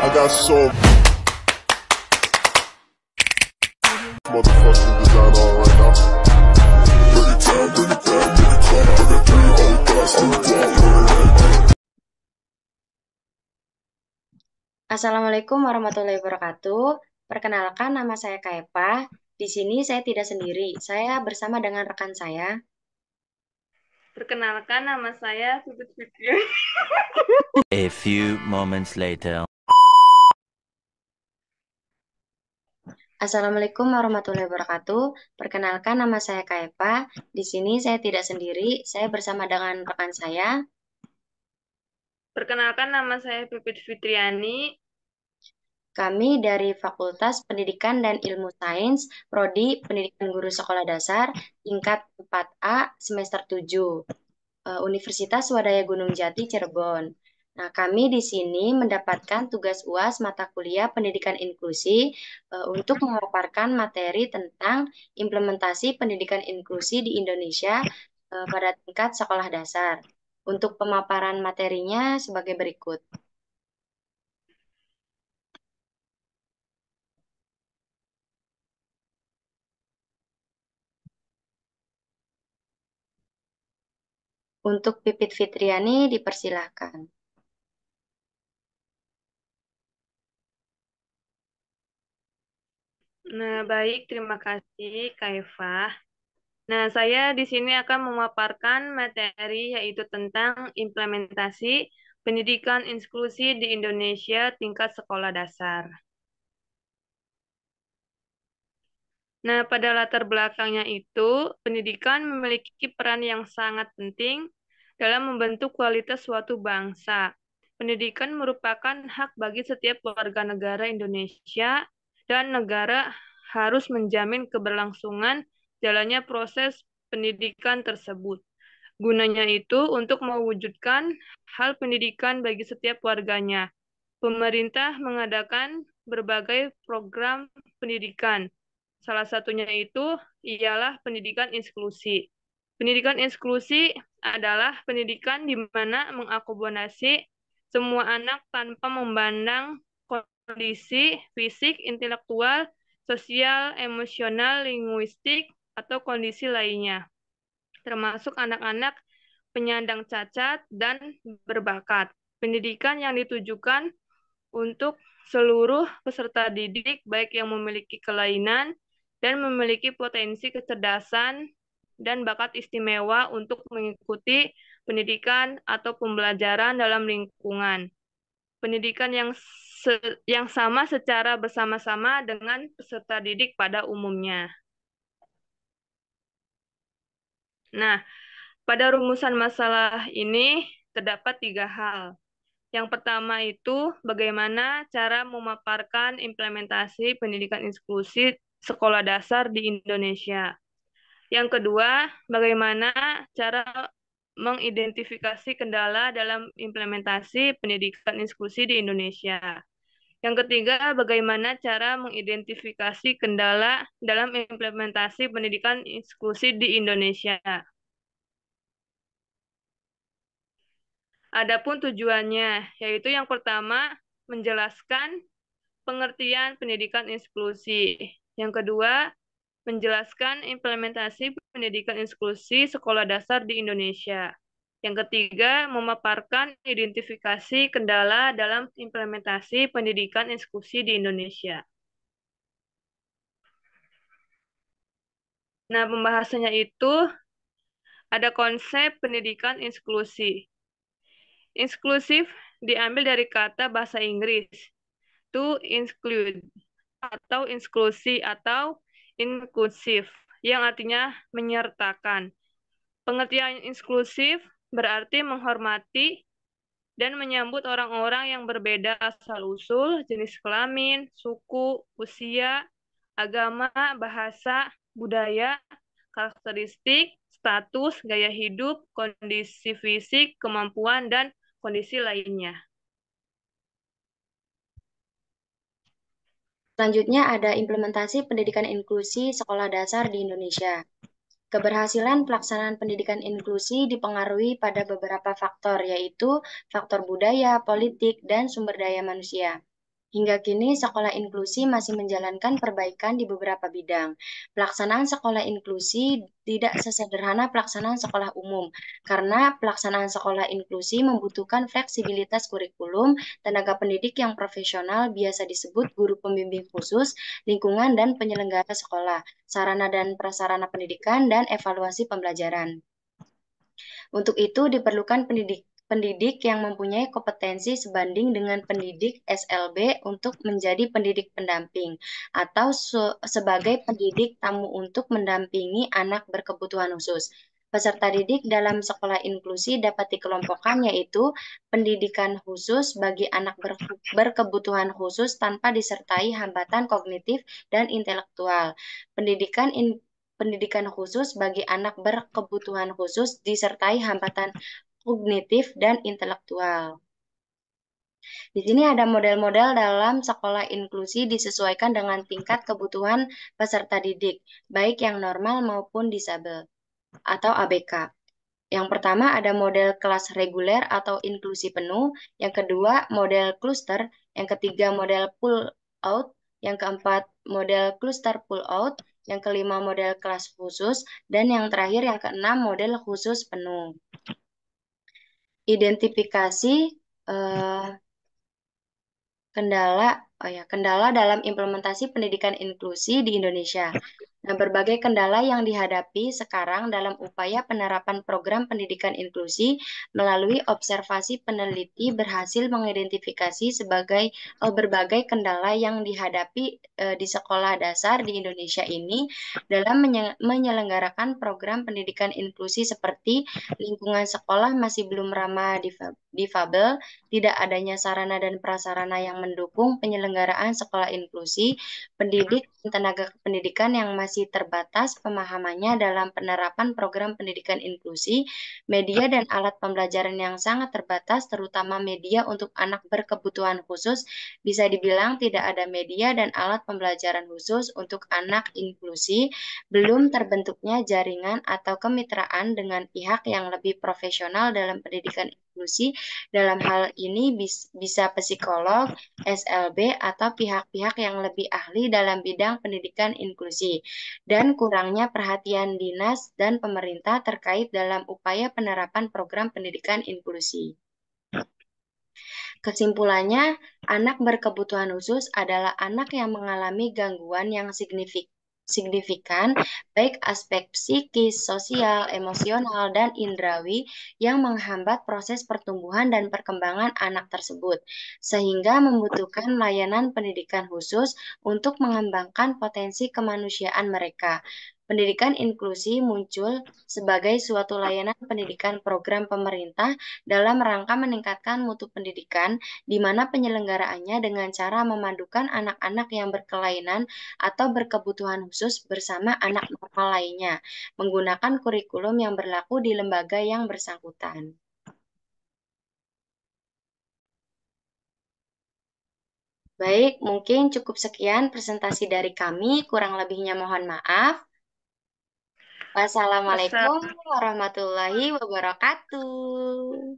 I got so motherfucking design on right now. Bring it down, bring it down, bring it down. I got 3 old thoughts, I'm down. Assalamualaikum warahmatullahi wabarakatuh. Perkenalkan, nama saya Kaepa. Di sini saya tidak sendiri. Saya bersama dengan rekan saya. Perkenalkan, nama saya Puput Fitri. A few moments later. Assalamualaikum warahmatullahi wabarakatuh. Perkenalkan, nama saya Kaepa. Di sini saya tidak sendiri. Saya bersama dengan rekan saya. Perkenalkan, nama saya Puput Fitriani. Kami dari Fakultas Pendidikan dan Ilmu Sains, Prodi Pendidikan Guru Sekolah Dasar, tingkat 4A, semester 7, Universitas Swadaya Gunung Jati, Cirebon. Nah, kami di sini mendapatkan tugas UAS mata kuliah pendidikan inklusi untuk memaparkan materi tentang implementasi pendidikan inklusi di Indonesia pada tingkat sekolah dasar. Untuk pemaparan materinya sebagai berikut. Untuk Pipit Fitriani dipersilahkan. Nah, baik, terima kasih, Kak Eva. Nah, saya di sini akan memaparkan materi yaitu tentang implementasi pendidikan inklusi di Indonesia tingkat sekolah dasar. Nah, pada latar belakangnya itu, pendidikan memiliki peran yang sangat penting dalam membentuk kualitas suatu bangsa. Pendidikan merupakan hak bagi setiap warga negara Indonesia dan negara harus menjamin keberlangsungan jalannya proses pendidikan tersebut. Gunanya itu untuk mewujudkan hal pendidikan bagi setiap warganya. Pemerintah mengadakan berbagai program pendidikan. Salah satunya itu ialah pendidikan inklusi. Pendidikan inklusi adalah pendidikan di mana mengakomodasi semua anak tanpa memandang kondisi fisik, intelektual, sosial, emosional, linguistik, atau kondisi lainnya, termasuk anak-anak penyandang cacat dan berbakat. Pendidikan yang ditujukan untuk seluruh peserta didik, baik yang memiliki kelainan dan memiliki potensi kecerdasan dan bakat istimewa untuk mengikuti pendidikan atau pembelajaran dalam lingkungan. Pendidikan yang sama secara bersama-sama dengan peserta didik pada umumnya. Nah, pada rumusan masalah ini terdapat 3 hal. Yang pertama itu bagaimana cara memaparkan implementasi pendidikan inklusi sekolah dasar di Indonesia. Yang kedua, bagaimana cara mengidentifikasi kendala dalam implementasi pendidikan inklusi di Indonesia. Yang ketiga, bagaimana cara mengidentifikasi kendala dalam implementasi pendidikan inklusi di Indonesia. Adapun tujuannya, yaitu yang pertama, menjelaskan pengertian pendidikan inklusi. Yang kedua, menjelaskan implementasi pendidikan inklusi sekolah dasar di Indonesia. Yang ketiga, memaparkan identifikasi kendala dalam implementasi pendidikan inklusi di Indonesia. Nah, pembahasannya itu ada konsep pendidikan inklusi. Inklusif diambil dari kata bahasa Inggris, to include, atau inklusi, atau inklusif, yang artinya menyertakan. Pengertian inklusif berarti menghormati dan menyambut orang-orang yang berbeda asal-usul, jenis kelamin, suku, usia, agama, bahasa, budaya, karakteristik, status, gaya hidup, kondisi fisik, kemampuan, dan kondisi lainnya. Selanjutnya ada implementasi pendidikan inklusi sekolah dasar di Indonesia. Keberhasilan pelaksanaan pendidikan inklusi dipengaruhi pada beberapa faktor, yaitu faktor budaya, politik, dan sumber daya manusia. Hingga kini, sekolah inklusi masih menjalankan perbaikan di beberapa bidang. Pelaksanaan sekolah inklusi tidak sesederhana pelaksanaan sekolah umum, karena pelaksanaan sekolah inklusi membutuhkan fleksibilitas kurikulum, tenaga pendidik yang profesional, biasa disebut guru pembimbing khusus, lingkungan dan penyelenggara sekolah, sarana dan prasarana pendidikan, dan evaluasi pembelajaran. Untuk itu diperlukan pendidik yang mempunyai kompetensi sebanding dengan pendidik SLB untuk menjadi pendidik pendamping atau sebagai pendidik tamu untuk mendampingi anak berkebutuhan khusus. Peserta didik dalam sekolah inklusi dapat dikelompokkan yaitu pendidikan khusus bagi anak berkebutuhan khusus tanpa disertai hambatan kognitif dan intelektual. Pendidikan khusus bagi anak berkebutuhan khusus disertai hambatan kognitif dan intelektual. Di sini ada model-model dalam sekolah inklusi disesuaikan dengan tingkat kebutuhan peserta didik, baik yang normal maupun disabel atau ABK. Yang pertama ada model kelas reguler atau inklusi penuh, yang kedua model cluster, yang ketiga model pull out, yang keempat model cluster pull out, yang kelima model kelas khusus, dan yang terakhir yang keenam model khusus penuh. Identifikasi kendala dalam implementasi pendidikan inklusi di Indonesia. Nah, berbagai kendala yang dihadapi sekarang dalam upaya penerapan program pendidikan inklusi melalui observasi peneliti berhasil mengidentifikasi berbagai kendala yang dihadapi di sekolah dasar di Indonesia ini dalam menyelenggarakan program pendidikan inklusi seperti lingkungan sekolah masih belum ramah difabel, tidak adanya sarana dan prasarana yang mendukung penyelenggaraan sekolah inklusi, pendidik dan tenaga pendidikan yang masih terbatas pemahamannya dalam penerapan program pendidikan inklusi, media dan alat pembelajaran yang sangat terbatas, terutama media untuk anak berkebutuhan khusus, bisa dibilang tidak ada media dan alat pembelajaran khusus untuk anak inklusi, belum terbentuknya jaringan atau kemitraan dengan pihak yang lebih profesional dalam pendidikan inklusi. Dalam hal ini bisa psikolog, SLB, atau pihak-pihak yang lebih ahli dalam bidang pendidikan inklusi, dan kurangnya perhatian dinas dan pemerintah terkait dalam upaya penerapan program pendidikan inklusi. Kesimpulannya, anak berkebutuhan khusus adalah anak yang mengalami gangguan yang signifikan, baik aspek psikis, sosial, emosional, dan indrawi yang menghambat proses pertumbuhan dan perkembangan anak tersebut, sehingga membutuhkan layanan pendidikan khusus untuk mengembangkan potensi kemanusiaan mereka. Pendidikan inklusi muncul sebagai suatu layanan pendidikan program pemerintah dalam rangka meningkatkan mutu pendidikan, di mana penyelenggaraannya dengan cara memadukan anak-anak yang berkelainan atau berkebutuhan khusus bersama anak normal lainnya, menggunakan kurikulum yang berlaku di lembaga yang bersangkutan. Baik, mungkin cukup sekian presentasi dari kami, kurang lebihnya mohon maaf. Wassalamualaikum warahmatullahi wabarakatuh.